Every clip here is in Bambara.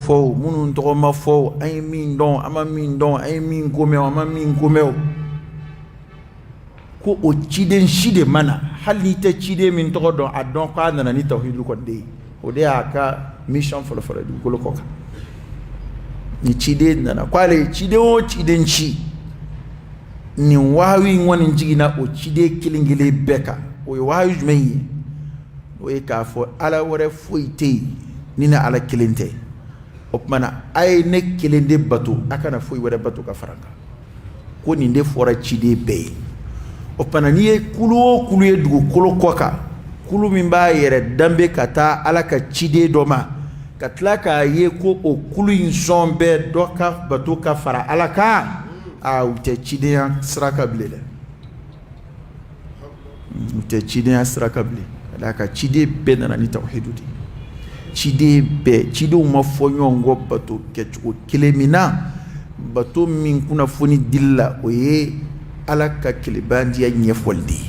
fo munu to ma fo ay min don ama min don ay min gomeo ama min gomeo ko o ciden shide mana hali te cide min to don adon ko nana ni tawhid ko de o de aka mission for du ko ko ni cide nana kwale cide o ciden chi ni wawi woni jigina o cide kilingile beka o wawi jmeyi o e ka fo ala wore foite ni na ala kilinte o mana ay ne kilinde batu akana foi wore batu ka faranga ko ni nde fora cide be o pana ni e kulu e dugu kolo koka kulu min ba yere dambe kata ala ka cide doma katla ka ye ko o kulu in sombe doka batu ka fara ala ka a ute cide ya sraka blele ute cide ya sraka blele ala ka cide be na ni tawhidudi cide be cide uma fonyo ngo batu ke kelemina batu min kuna foni dilla o ye ala ka kilibandi ya nyefoldi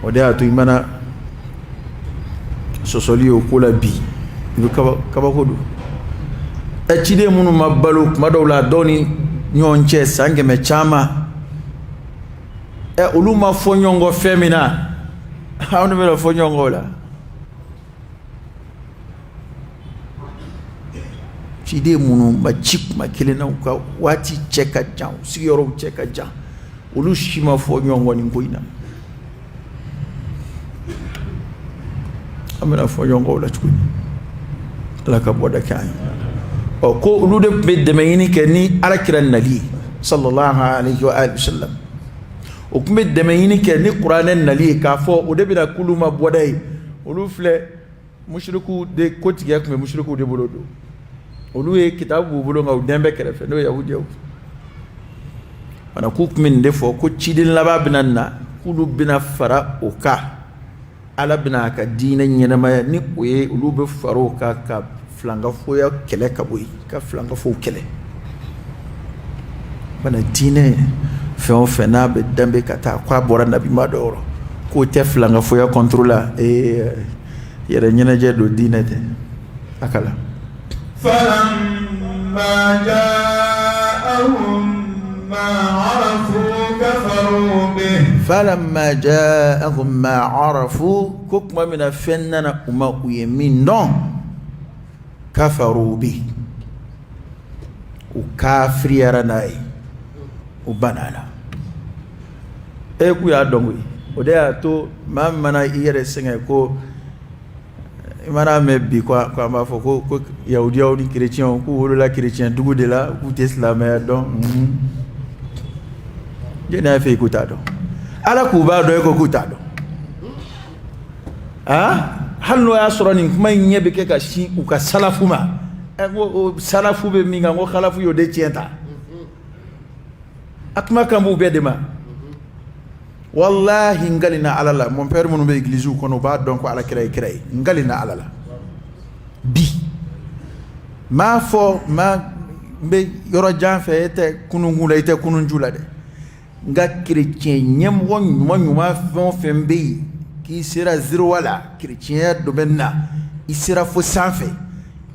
o de atu imana sosoli o kula bi ibu kaba ko do e cide munu mabbalu madawla doni nyonche sange me chama e uluma fonyongo femina hawno me fonyongo la cide munu ma chik ma kelena ka wati cheka jan sigoro cheka jan ulu shima fonyongo ni ngoina amena fonyongo la tukuni la ka boda kan o ko ulu de bedde mayini ke ni alakiran nali sallallahu alaihi wa alihi wasallam o kuma de mayini ke ni qur'anen nali ka fo o de bina kuluma bodai ulu fle mushriku de kotiya kuma mushriku de bolodo ulu e kitabu bolo ngaw dembe kerefe no yahudi yaw ana kuk min defo ko cidin laba binanna kulu bina fara oka ala bina ka dina nyena maya ni oye ulu be faro ka flanga foya kele ka boy ka flanga fo kele bana dine fe na be dembe kata kwa bora nabi madoro ko te flanga foya controla yere nyena je do dina te akala فلما جاءهم ما عرفوا كفروا به فلما جاءهم ما عرفوا كما من فننا وما يمين دون كفروا به وكافر يرناي وبنانا اكو يا دونغي وديا تو مامنا يره سنغكو imana me bi kwa ma fo ko yahudi chrétien ko wolo la chrétien dugu de la ku islam don je na fe ko tado ala ku ba do ko ku tado halno ya soroni kuma nyebe ke ka shi u ka salafuma ngo salafu be minga ngo khalafu yo de tienta akma kambu be de ma wallahi ngalina alala mon père mon be église ko no ba donc ala kiray ngalina alala bi ma fo ma be yoro janfe ete kunungula ete kununjula de nga chrétien nyem won ma fon fembe ki sera zero wala chrétien do benna isira fo sanfe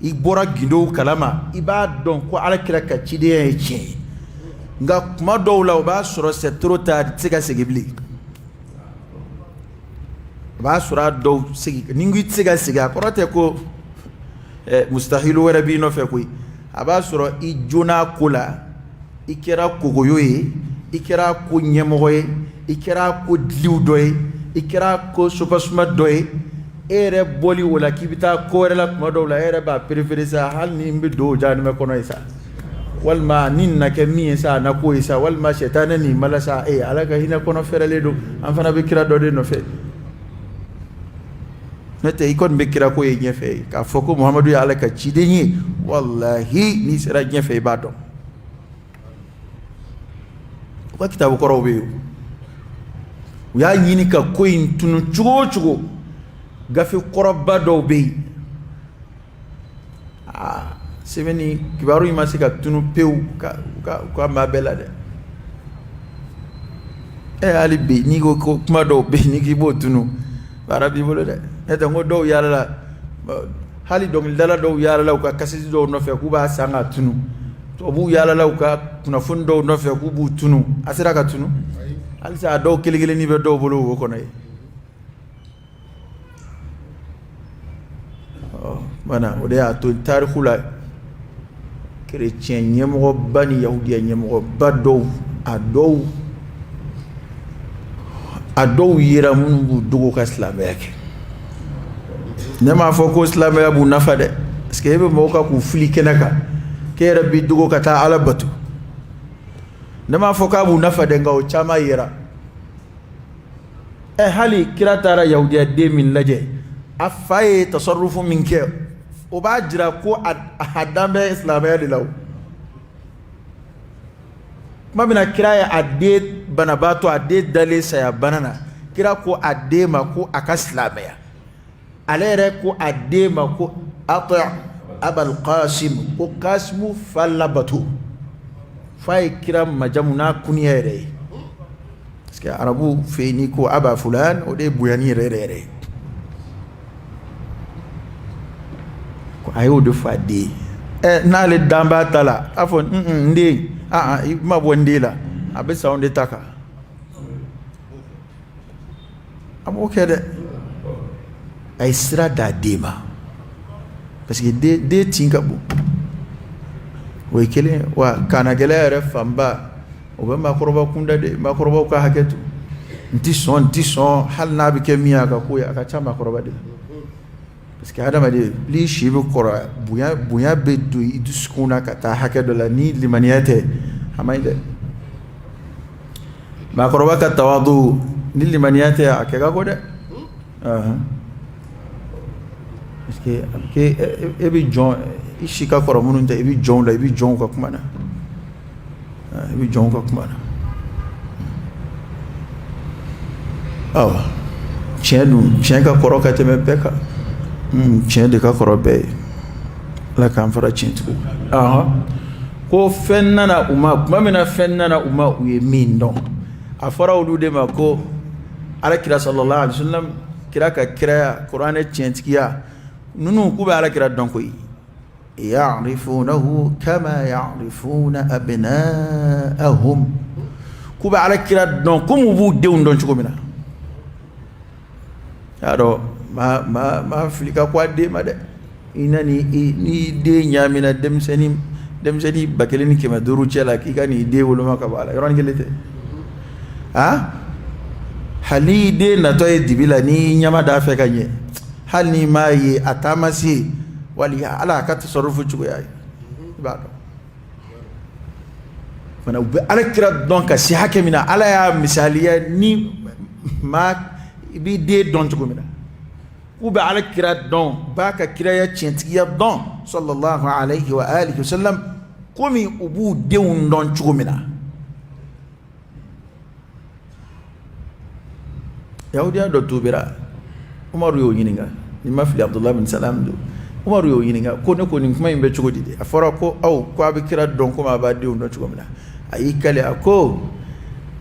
I bora gindo kalama iba donc ko ala kira ka cide e che nga kuma dowla o ba soro c'est trop tard tsega segibli ba sura do segi ningu tsega sega korote ko mustahilu wara bi no fe ko aba soro I jona kula ikira kogoyoye ikira ko nyemoye ikira ko diudoye ikira ko supasma doye ere boli wala kibita ko la kuma dowla ere ba préférer sa hal ni mbi do jani me kono isa walma ninna ke mi sa na ko isa walma shetana ni malasa alaka hina kono ferale do am fana be kira do de no fe nete ikon be kira ko ye nyefe ka foko muhammadu ya alaka cidenyi wallahi ni sera nyefe ba do ko kitabu ko robe ya yini ka ko intunu chugo gafi korobba do be seveni kibaru imasika tunu peu ka mabela de ali be ni go kuma do be ni ki bo tunu barabi bolo de eta ngo do yalla hali dong dala do yala law ka kasisi do no fe ku ba sanga tunu to bu yala law ka kuna fundo no fe ku bu tunu asira ka tunu hali sa do keligele ni be do bolo wo kono mana o de a to tarikhula chrétien nyemo bani yahudiya nyemo bado ado yira mun bu dugo ka islamiyake nema fo ko islamiyya bu nafade parce que be mo ka ku fili kenaka ke rabbi dugo ka ta ala batu nema fo ka bu nafade ngaw chama yira hali kira tara yahudiya de min laje afaye tasarrufu minke o ba jira ko hadambe islamiyya de law mabina kira ya ade banabato ade dale saya banana kira ko ade ma ko aka islamiyya alere ko ade ma ko ata abul qasim ko kasmu falabatu fay kira majamuna kuniyere parce que arabu feni ko aba fulan o de buyani rere ko ayo de fadi na le damba tala afon ndi ma bondila abe saunde taka amo kede ay sira da dema parce que de tinga bu way kele wa kana gele famba o be makoroba kunda de makoroba ka haketu nti son hal na bi ke miya ka ko ya ka chama makoroba de parce que adama de li shibu kora buya be do iduskuna ka ta hakedo la ni limaniyate hamaide makoroba ka tawadu ni limaniyate akega ko de parce que ebi jon ishika kora mununta ebi jon ka kumana ebi jon ka kumana chien ka koro ka teme peka chien de ka koro be la kan fara chintu ko fennana uma kuma mina fennana uma uye min don afara ulude ma ko ala kira sallallahu alaihi wasallam kira ka kira qur'ane chintiya nunu ku ba ala kira don ko ya'rifunahu kama ya'rifuna abna'ahum ku ba ala kira don ko mu bu deun don chuko mina ado ma flika kwa de ma de inani ni de nyamina demseni bakeleni ke maduru chela kika ni de woloma ka bala yoron gelete hali de na to e dibila ni nyama da fe kanye hal ni mai atamasi wali ala ka tasarrufu chugo yayi bado mana ala kira donc si hakemina ala ya misaliya ni ma bi de don chugo mina uba ala kira don baka kira ya chintiya don sallallahu alayhi wa alihi wa sallam komi ubu deun don chugo mina yahudiya do tubira umaru yo yininga ni mafli abdullah bin salam do umaru yo yininga ko ne ko ni kuma imbe chugo dide afara ko aw ko abi kira don ko ma ba deun don chugo mina ayi kale ako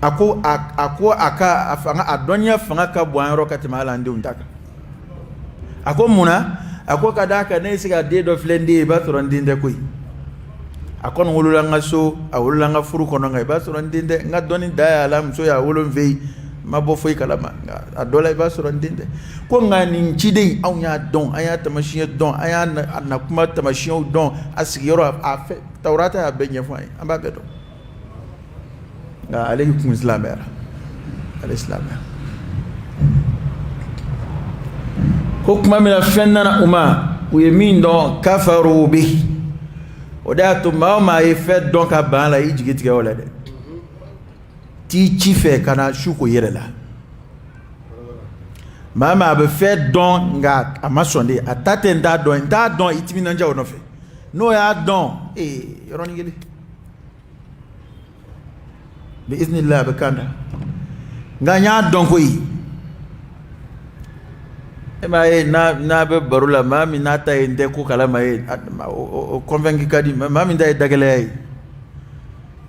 aka afanga adonya fanga ka bwan ro katima ala ndi untaka ako muna ako kadaka ne siga de do flende ba to randinde koy akon wulula ngaso awulula nga furu kono ngai ba to randinde nga doni daya alam so ya wulun vei mabo foi kalama adola ba so randinde ko ngani chide aw nya don aya tamashiya don aya na kuma tamashiya don asigiro afa tawrata benye foi amba bedo alaykum islam era al-islam hukma min fannana uma uyemin don kafaru bi odatu ma yefet donc abala yijigitiga wala de ti chife kana shuko yerela mama be fait don nga amasonde atate nda don itimina nja onofe no ya don ronigeli باذن الله بكاندا غانيا دونكوي ma na be barula mami nata ende ko kala mai convaincu kadi mami ndai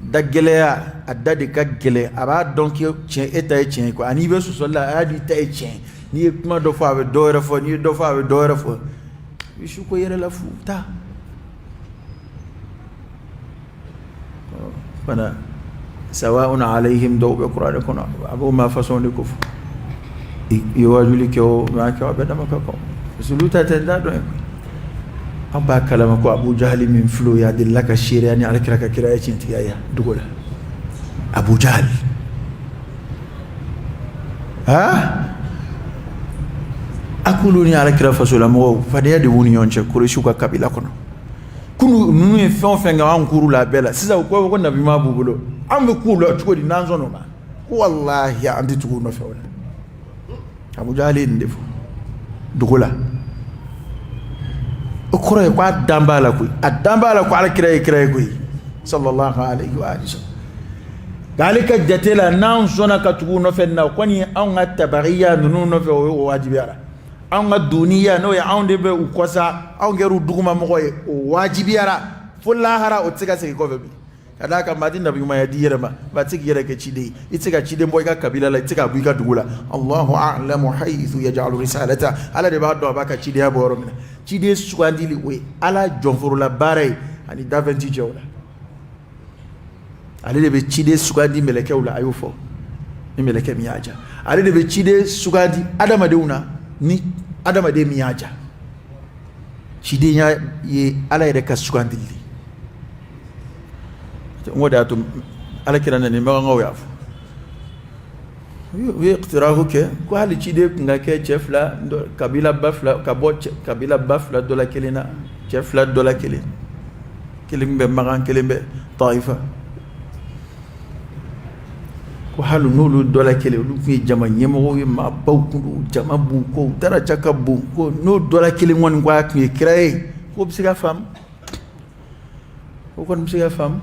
dagele ya adadi ka gele aba donc tien eta tien ko ani be so la adi ta tien ni kuma do fa be do refo ni do fa be do refo isu ko yere la futa bana sawa'un alaihim daw be qur'an ko abu ma façon de ko yowajuli ko ma ko be dama ko suluta tenda do aba kalama ko abu jahli min flu ya dillaka shirani alkiraka kiraya cinti ya dugola abu jahl akuluni alkira fasula mo fadiya de woni yonche ko shuka kabila kono kunu nunu e fen ga an kuru la bela sisa ko nabi ma bubulo am be kulu to di nanzo no ma wallahi andi to no fe wala abu jahli ndefo dugola okore ko adambala ko alkira ko sallallahu alaihi wa sallam dalika jatela nan sona katugu no fe na koni an ga tabariya nunu no fe o wajibiyara an ga duniya no ya an de be u kosa an geru duguma mo koy o wajibiyara fullahara o tsiga se ko be kadaka madin nabi ma yadiyara ba tsigi yara ke cide itiga cide boy ka kabila la itiga bu ka dugula Allahu a'lamu haythu yaj'alu risalata ala de ba do ba ka cide ya boro mina cide suwandili we ala jonforo la bare ani daventi jawla ale de be cide sugandi meleke wala ayufo ni meleke miyaja ale de be cide sugandi adama de una ni adama de miyaja cide nya ye ala de ka sugandi li ngoda to ala kirana ni ma ngaw yafu wi iqtirahu ke ko hali cide nga ke chefla kabila bafla kabila bafla do la kelina chefla do la kelin kelimbe magan kelimbe taifa ko halu nulu dola kele lu fi jama nyemo ma bawku jama bu ko dara chaka bu ko no dola kele won ko ak ni créé ko bisiga fam ko kon bisiga fam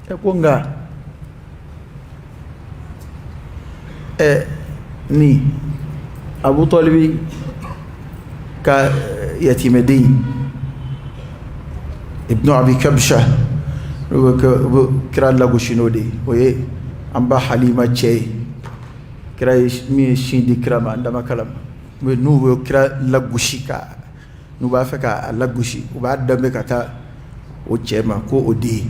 e ko nga ni Abu Talib ka yatimedi ibn Abi Kabsha kira lagu shinodi oye amba Halima che kira mi shindi kira ma ndama kalam me nu kira lagushika nu ba faka lagushi u ba dambe kata o chema ko odi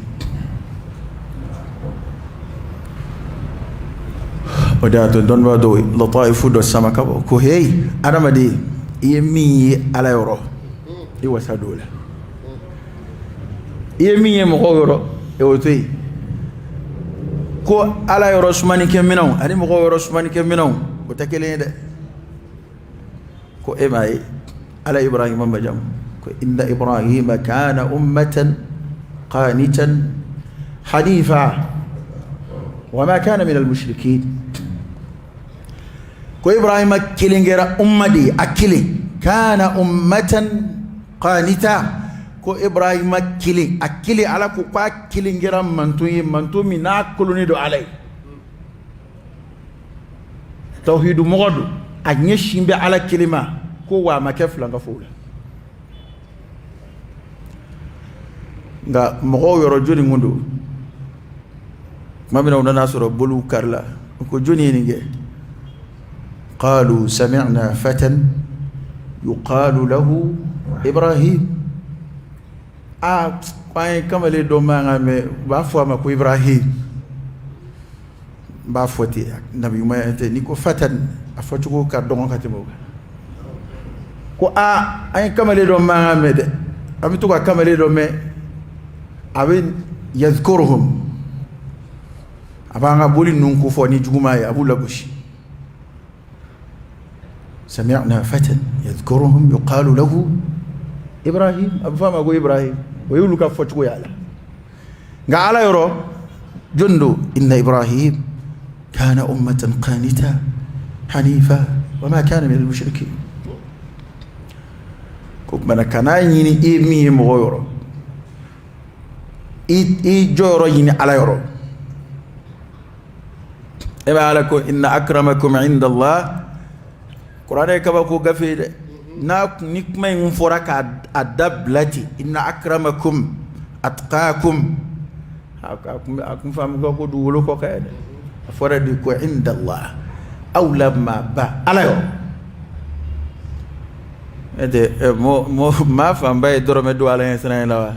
oda to don ba do lataifu do samaka ko hey adama de yemi ala yoro e wasa dola yemi mo yoro e wotoy ko ala yoro sumani ke minaw ani mo yoro sumani ke minaw ko takele de ko e may ala ibrahim majam ko inna ibrahima kana ummatan qanitan hanifa wama kana min al-mushrikeen ko ibrahima kilingera ummadi akili kana ummatan qanita ko ibrahima kili akili ala ko kwa kilingera mantumi na koloni do alay tawhidu mogodu anye shimbe ala kilima ko wa makefla ngafula nga mogo yoro joni ngundu mamina unana soro bolu karla ko joni ninge قالوا سمعنا فتى يقال له إبراهيم باي كما لي دوما مي بافوا ماكو إبراهيم بافوتي نبي ما انت نيكو فتى افتكو كادون كاتمو ko ay kama le do ma mede ami to kama le do me abin yazkuruhum abanga boli nun ko foni juguma ya abu labushi سمعنا فتى يذكرهم يقال له إبراهيم أبو فهم أقول إبراهيم ويقول لك فتشكو يالا قال يرو جندو إن إبراهيم كان أمة قانتة حنيفة وما كان من المشركين كوكمنا كان يني إيمي مغيرو إي جورو يني على يرو إما عليكم إن أكرمكم عند الله Qur'an ka ba ko gafe de na nikmay mun foraka adablati inna akramakum atqakum akum fam ko du wolo ko kayde fora di ko inda Allah aw lamma ba alayo ma famba e doro me do ala hen sana la wa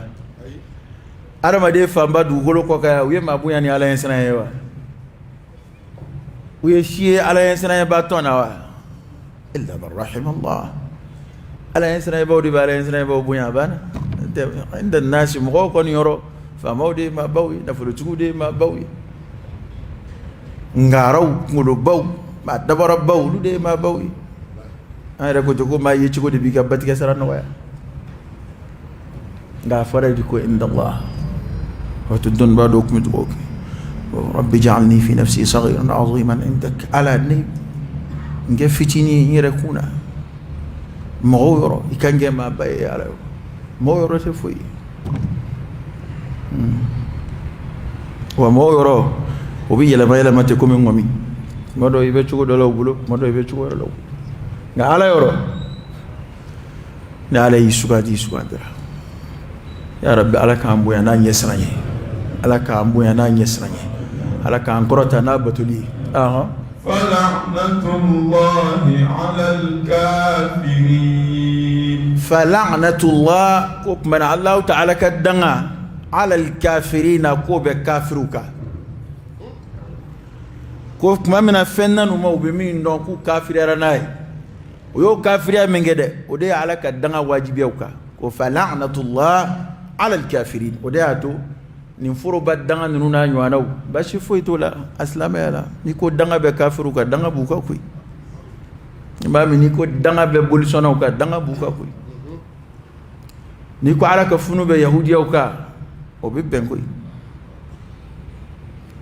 adama de famba du golo ko ka uye mabuya ni ala hen sana wa uye shi ala hen sana ba tona wa illa bar rahimallah ala hen sana ba udi ba ala hen sana ba buya bana inda nasi mo ko ni yoro fama de ma bawi na fulu tugu de ma bawi ngaraw ngolo baw ma dabara baw lu de ma bawi ay ko to ko ma yi ci ko de bi ga batika sara no waya nga faraji ko inda Allah wa tudun ba do ko mi to rabbi ja'alni fi nafsi saghiran 'aziman indak ala ni nge fitini ni rekuna mo yoro ikange ma baye ala mo yoro te fuyi wa mo yoro obi yela bayela mate ko min ngomi modo ibe ci ko do law bulo modo ibe ci ko law nga ala yoro na ala yisugaji sugandira ya rabbi ala ka ambuya na nyesranye ala ka ambuya na nyesranye ala ka ankorota na batuli fala'natullahi 'alal kafirin fala'natullah ko man Allah ta'ala kadanga 'alal kafirin ko be kafiruka ko kuma mina fenna no mo be min don ku kafirera nay yo kafiriya mengede o de ala ka danga wajibiyuka ko fala'natullah 'ala al-kafirin o de ato nin furo ba danga nuna nyanaw bashi foito la aslama yala ni ko danga be kafiru ka danga buka kuy imam ni ko danga be bolisonaw ka danga buka kuy ni ko ala ka funu be yahudiyaw ka o be ben kuy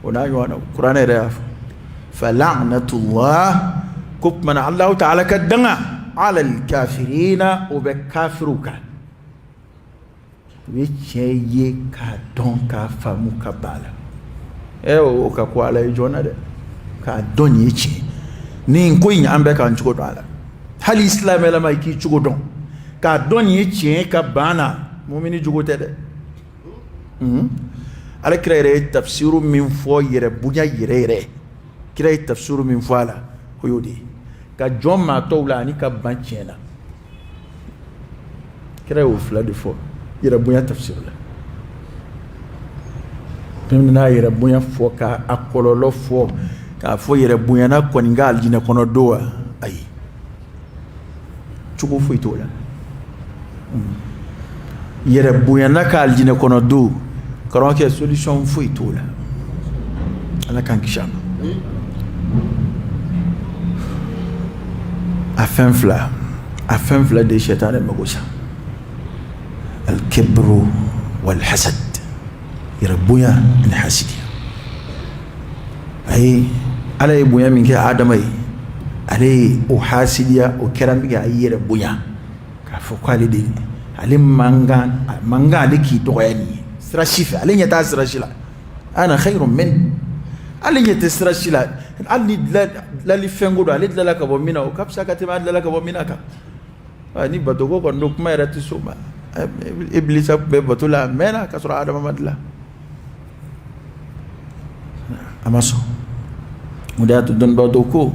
ona nyanaw qur'ana ya fala'natullah كوب من الله تعالى كدنا على الكافرين وبكافروك ويشيء كدون كفامو كبالا او كقوالا يجونا ده كدون يشي نين كوين أمبك عن شغل على هل الإسلام لما يكي شغلون كدون يشي كبانا مؤمني شغل ده على كره تفسير من فوق يربوجا يره كره تفسير من فوق هيودي ka jom ma tawla ni ka banchena kira o fla de fo ira bunya tafsir la pemna ira bunya fo ka akololo fo ka fo ira bunya na ko ninga aljina kono doa ai chugo fo itola ira bunya na ka aljina kono do karon ke solution fo itola ala kan kishama أفهم فلا دي شيطان المقوسة الكبر والحسد يربويا من حسديا أي على يبويا من كي آدمي علي أحاسديا وكرم بيا أي يربويا كفوكالي دي علي مانغان لكي تغيني سراشيفة علي نتا سراشيلا أنا خير من علي نتا سراشيلا ali la li fengo do ali la ka bo mina o kapsa ka tema la ka bo mina ka ani badogo ko nduk ma rati suma iblisa be batula mena ka sura adam madla amaso mudatu don badoko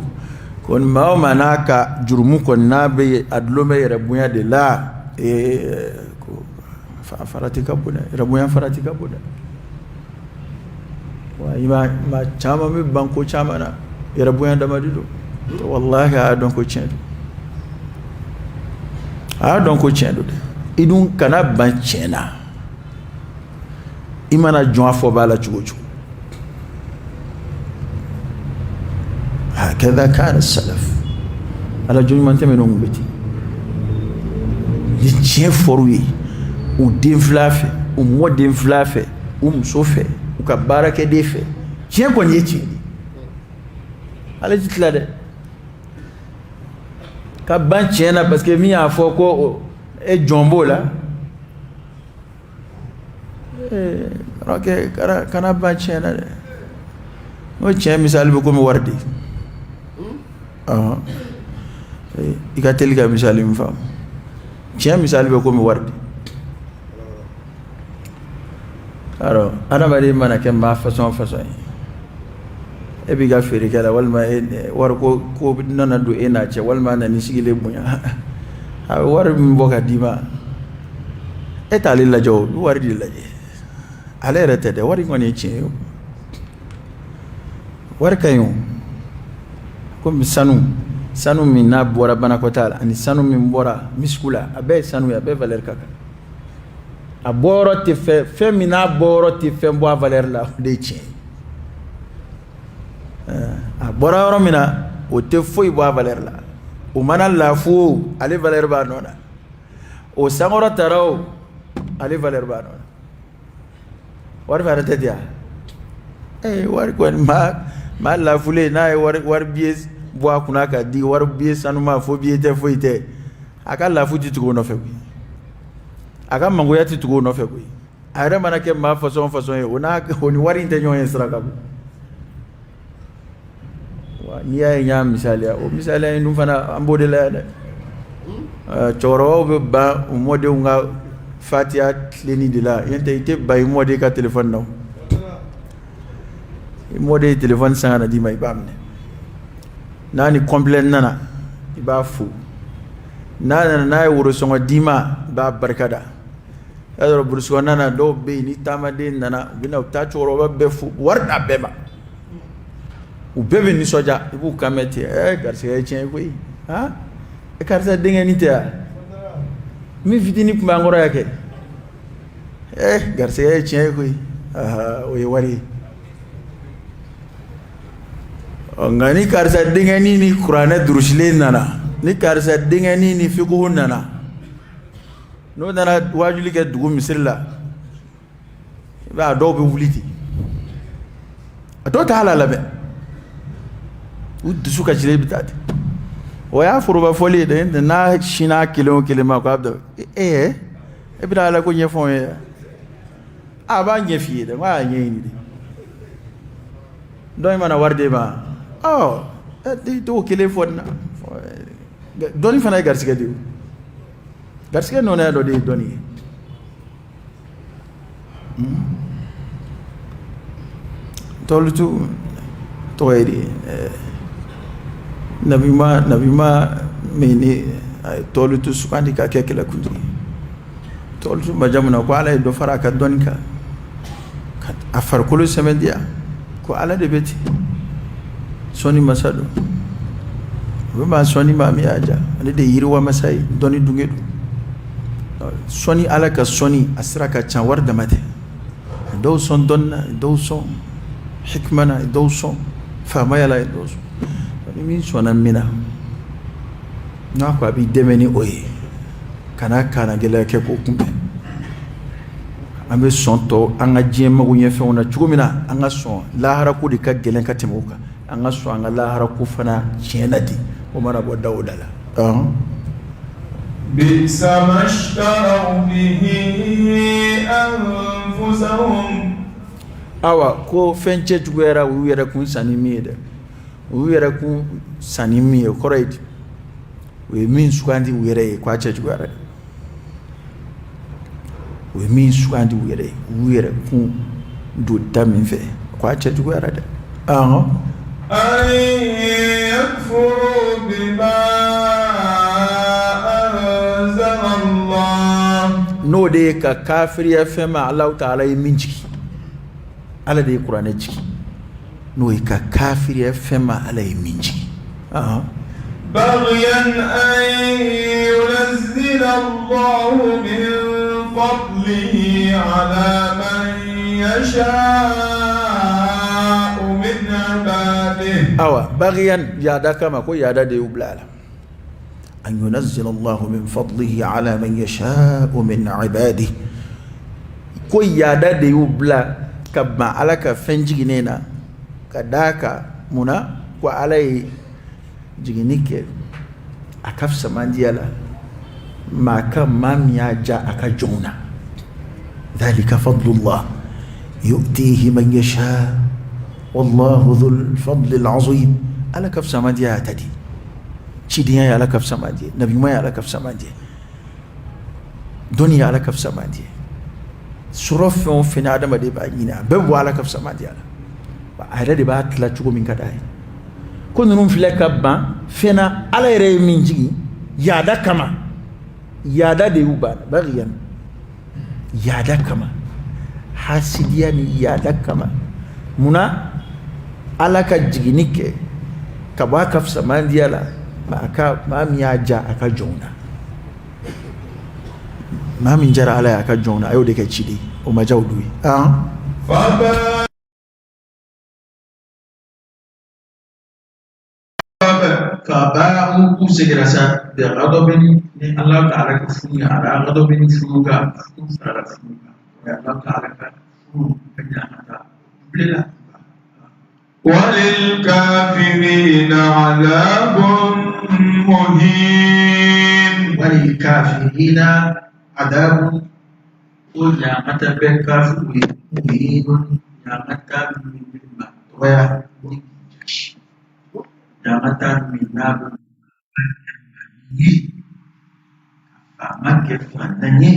kon ma manaka jurmu kon nabe adlome rabuya de la ko faratika buna rabuya faratika buna wa ma chama mi banko chama na yarabuya da madido to wallahi a don ko cendo idun kana ban cena imana jon afo bala chugo هكذا كان السلف على جون من تمنون بيتي دي تشين فوروي او دين فلافه او مو دين فلافه او مسوفه ka barake defe je ko nyeti ala jitla de ka ban chena parce que mi a fo ko e jombo la kana ban chena de o che misal bu ko mi wardi ikatel ga misal mi fam che misal bu ko mi wardi aro ana bari mana ke ma façon e bi ga feri kala walma war ko nana do ena che walma na ni sigile bunya war min boka dima eta le lajo war di laje ale rete de war ngoni chi war kayo ko sanu min na bora bana ko tala ani sanu min bora miskula abe sanu ya be valer kaka a boro ti fe min na boro ti fe bo valer la de chi a bora ro mina o te foi bo valer la o mana la fu ale valer ba nona o sangoro tarao ale valer ba nona war varete dia war ko ma la fule na war bies bo akuna ka di war bies sanu ma fo biete fo ite aka la fu ti tugo no fe aka mango ya ti tugo no fe ko ara mana ke ma façon ona oni war inte nyo esra ka ni ya nya misalia o misalia nu fana ambode la choro be ba mode nga fatia leni de la yente ite bay mode ka téléphone no mode téléphone sanga di may bamne nani complet nana iba fu nana na wuro songo dima ba barkada ado burso nana do be ni tamade nana bina ta choro ba be fu warda beba u bebe ni soja ibu kameti garse ya chen ko ha e karsa dinga ni ta mi vidini kuma ngoro yake garse ya chen ko o ye wari ngani karsa dinga ni qur'ana durushle nana ni karsa dinga ni fiqhu nana no nana wajuli ke dugu misirla ba do be wuliti ato ta halala be uddu suka jile bitati o ya furu ba foli de na shina kilima ko abdo e bida la ko nyefon e aba nyefi de wa nyeni de do mana warde ba de to kile fonna doni fana garsike de garsike no na do de doni tolutu toyedi nabima meni tolutu sukandi ka kekela kundi tolutu majamuna ko ala do fara ka donika afar kulu semendia ko ala de beti soni masado bama soni ma mi aja ale de yirwa masai doni dungedu soni ala ka soni asra ka chan warda mate do son donna do son hikmana do son fama yala do son min sona mina na ko abi demeni oye kana gele ke ko kumbe ambe sonto anga jema ko nyefe ona chugumina anga son la haraku de ka gelen ka temuka anga so anga la haraku fana chenati o mara bo dawdala bisa mashtaru bihi anfusahum awa ko fenche jugera wiyere kun sanimide wiyere kun sanimi correct we min sukandi wiyere kwa che jugera we min sukandi wiyere kun do damin fe kwa che jugera de ay yakfuru bima anzala Allah no de ka kafir ya fema Allah ta'ala minjiki ala de Qur'an jiki no ka kafir ya fema ala minjiki بغيا أن ينزل الله من فضله على من يشاء من عباده بغيا يادا كما كو يادا دي وبلالا أن ينزل الله من فضله على من يشاء من عباده كو يادا دي وبلا كما على فنجينينا كداكا منا وعلي jiginike akafsa mandiala maka mamia ja akajona dhalika fadlullah yu'tihi man yasha wallahu dhul fadli al'azim ala kafsa mandia tadi chidiya ala kafsa mandia nabi ma ala kafsa mandia dunya ala kafsa mandia surof fina adama de ba yina bebu ala kafsa mandia ba ayre de ba tla chugo min kadai ko nunun filɛ ka ban fɛnna ala yɛrɛ ye min jigi yaada kama yada de ubana bagyan yada kama hasidiya ni yada kama muna alaka jiginike ka ba ka samandiya la ma mi aja aka jona ma min jara ala aka jona ayo de ka chidi o ma jawdui فباءوا سجرسا بغضب من الله تعالى كفوني على غضب فوقا على فوقا الله تعالى كفوني وللكافرين عذاب مهين وللكافرين عذاب ونعمة بالكافر مهين نعمة بالماء Damatan minabu amake fananye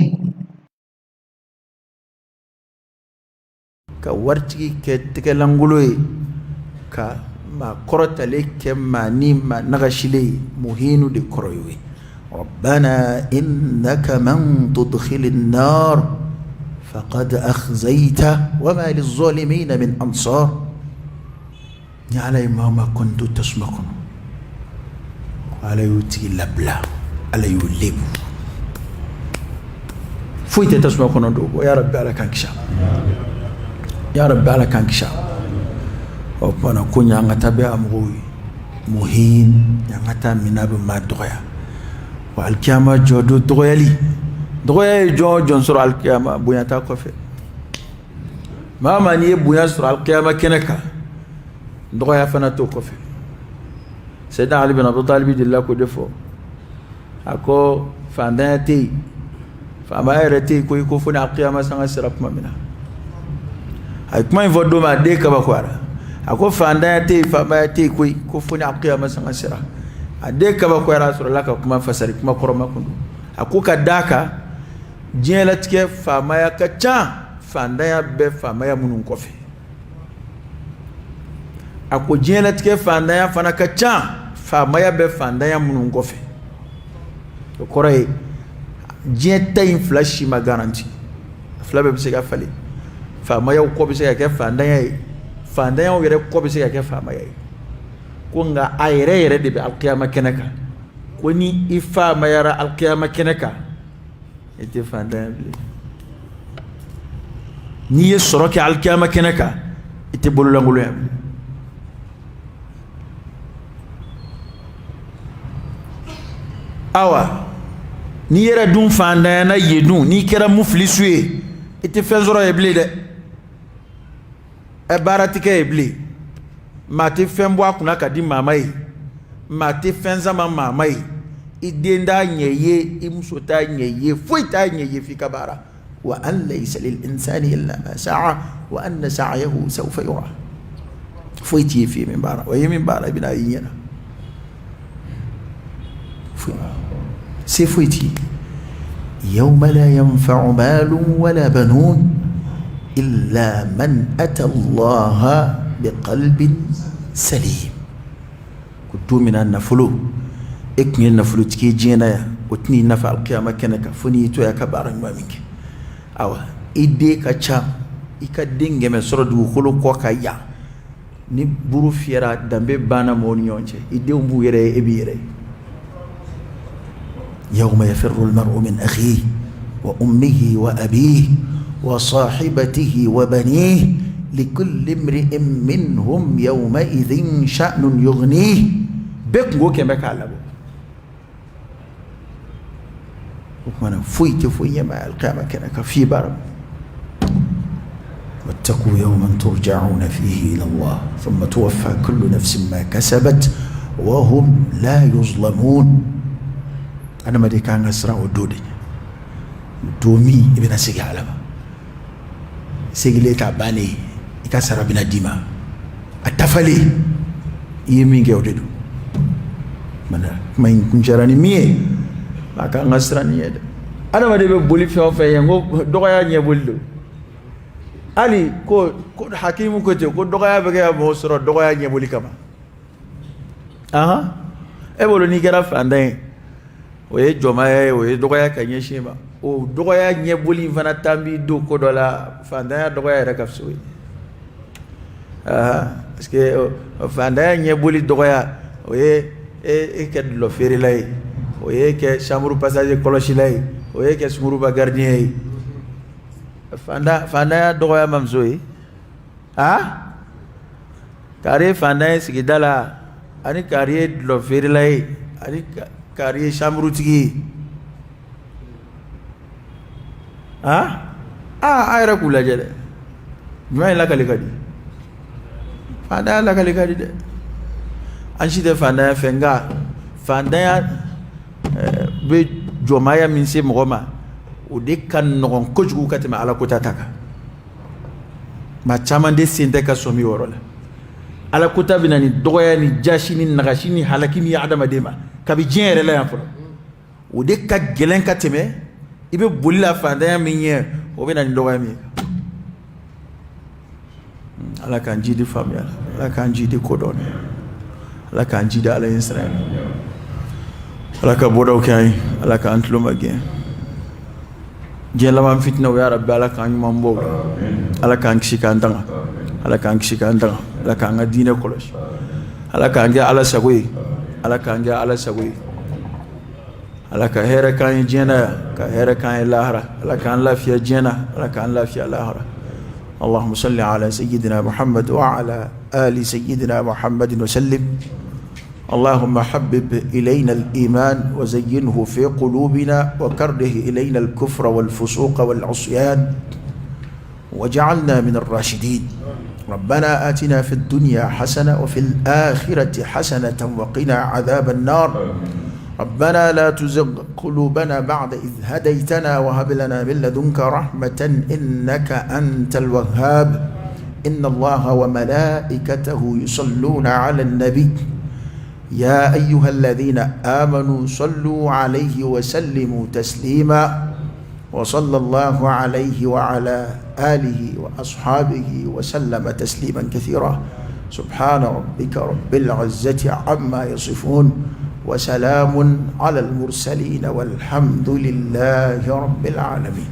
ka warti ke tekelanguloy ka ma korotale ke mani ma nagashile muhinu de koroywe ربنا إنك من تدخل النار فقد أخزيته وما للظالمين من أنصار على ما كنت تسمعون على يوتي لبلا على يولب فويت تسمعون دوغو يا رب على كانكشا يا رب على كانكشا وبنا كونيا غتابي امغوي مهين غتا مناب ما دويا والكيامه جودو دويالي دويا جو جونسور الكيامه بويا تا كوفي ما ماني بويا سور الكيامه كنكا ndoya fana to kofe Sayyidina Ali bin Abi Talib dilla ko defo ako fandati fama erete ko funa qiyama sanga sirap mamina ay kuma vodo ma de ka bakwara ako fandati fama ti ko funa qiyama sanga sira ade ka bakwara sur laka kuma fasari kuma koroma kundu ako kadaka jelatke fama ya kacha fandaya be fama ya munun kofe ako jena tike fandaya fana ka ca famaya be fandaya munun gofe to koray jeta in flash ma garanti flabe be se ga fali famaya ko be se ga fandaya o yere ko be se ga famaya ko nga ayre yere de be alqiyama kenaka ko ni ifa mayara alqiyama kenaka ete fandaya ni yesroki alqiyama kenaka ete bolulangulu ya awa ni yera dun fanda na yedun ni kera muflisu ye ite fenzoro eble de e baratike eble mate fembo akuna kadi mamai mate fenza mamai idenda nyeye imsota nyeye foita nyeye fikabara wa an laysa lil insani illa ma sa'a wa anna sa'yahu sawfa yura foiti fi min bara wa yemin bara bina yinyana سيفويتي يوم لا ينفع مال ولا بنون إلا من أتى الله بقلب سليم كنتو من النفلو إكني النفلو تكي جينا وتني نفع القيامة كنك فنيتو يا كبار ما منك أو إدي كتشام إكا دينجي من سرد وخلو كوكا يا نبرو فيرا دمبي بانا مونيونجي إدي أمبو يري إبي يري يوم يفر المرء من أخيه وأمه وأبيه وصاحبته وبنيه لكل امرئ منهم يومئذ شأن يغنيه بكو كما قال وكمان فويت مع القيامة كانك في برم واتقوا يوما ترجعون فيه إلى الله ثم توفى كل نفس ما كسبت وهم لا يظلمون أنا ما دي كان أسرع ودودي دومي ابن سيجي علما سيجي لي تعباني يكسر بنا ديما التفلي يمين جودو mana main kunjarani mie maka ngasrani yeda ana ma de be boli fe fe yango doya nya boldo ali ko hakimu ko te ko doya be ga mo soro doya nya boli kama aha e bolo ni gara fandai o ye jɔnmaya ye o ye dɔgɔya ka ɲɛsin ma o dɔgɔya ɲɛboli fana tan bi don ko dɔ la fantanya dɔgɔya yɛrɛ ka fisa o ye parce que fantanya ɲɛboli dɔgɔya o ye e kɛ dulɔ feerela ye o ye kɛ chambre passager kɔlɔsila ye o ye kɛ sunguruba gardien ye fantanya dɔgɔya ma muso ye kari fantanya sigida la ani kari ye dulɔ feerela ye ani kari ye chambre tigi ye a yɛrɛ k'u lajɛ dɛ jumɛn ye lakali ka di fantanya lakali ka di dɛ an si tɛ fantanya fɛ nka fantanya bɛ jɔnmaya min se mɔgɔ ma o de ka nɔgɔn kojugu ka tɛmɛ ala kota ta kan maa caman de sen tɛ ka sɔmi o yɔrɔ la ala kota bɛ na ni dɔgɔya ni jasi ni nagasi ni halaki min ye adamaden ma kabi diɲɛ yɛrɛ la yan fɔlɔ o de ka gɛlɛn ka tɛmɛ i bɛ boli la fantanya min ye o bɛ na ni dɔgɔya min ye ala k'an ji di faamuya la ala k'an ji di kodɔn ala k'an ji di ala ɲɛ sira ala ka bɔdaw kɛ an ye ala k'an tulo ma gɛn diɲɛ laban fitinaw ya rabbi ala k'an ɲuman bɔ ala k'an kisi k'an tanga ala k'an kisi k'an tanga ala k'an ka diinɛ kɔlɔsi ala k'an kɛ ala sago ye ala k'an kɛ ala sago ye ala ka hɛrɛ k'an ye diɲɛ na yan ka hɛrɛ k'an ye lahara ala k'an lafiya diɲɛ na ala k'an lafiya lahara اللهم صل على سيدنا محمد وعلى آل سيدنا محمد وسلم اللهم حبب إلينا الإيمان وزينه في قلوبنا وكره إلينا الكفر والفسوق والعصيان وجعلنا من الراشدين ربنا آتنا في الدنيا حسنة وفي الآخرة حسنة وقنا عذاب النار ربنا لا تزغ قلوبنا بعد إذ هديتنا وهب لنا من لدنك رحمة إنك أنت الوهاب إن الله وملائكته يصلون على النبي يا أيها الذين آمنوا صلوا عليه وسلموا تسليما وصلى الله عليه وعلى آله وأصحابه وسلم تسليما كثيرا سبحان ربك رب العزة عما يصفون وسلام على المرسلين والحمد لله رب العالمين.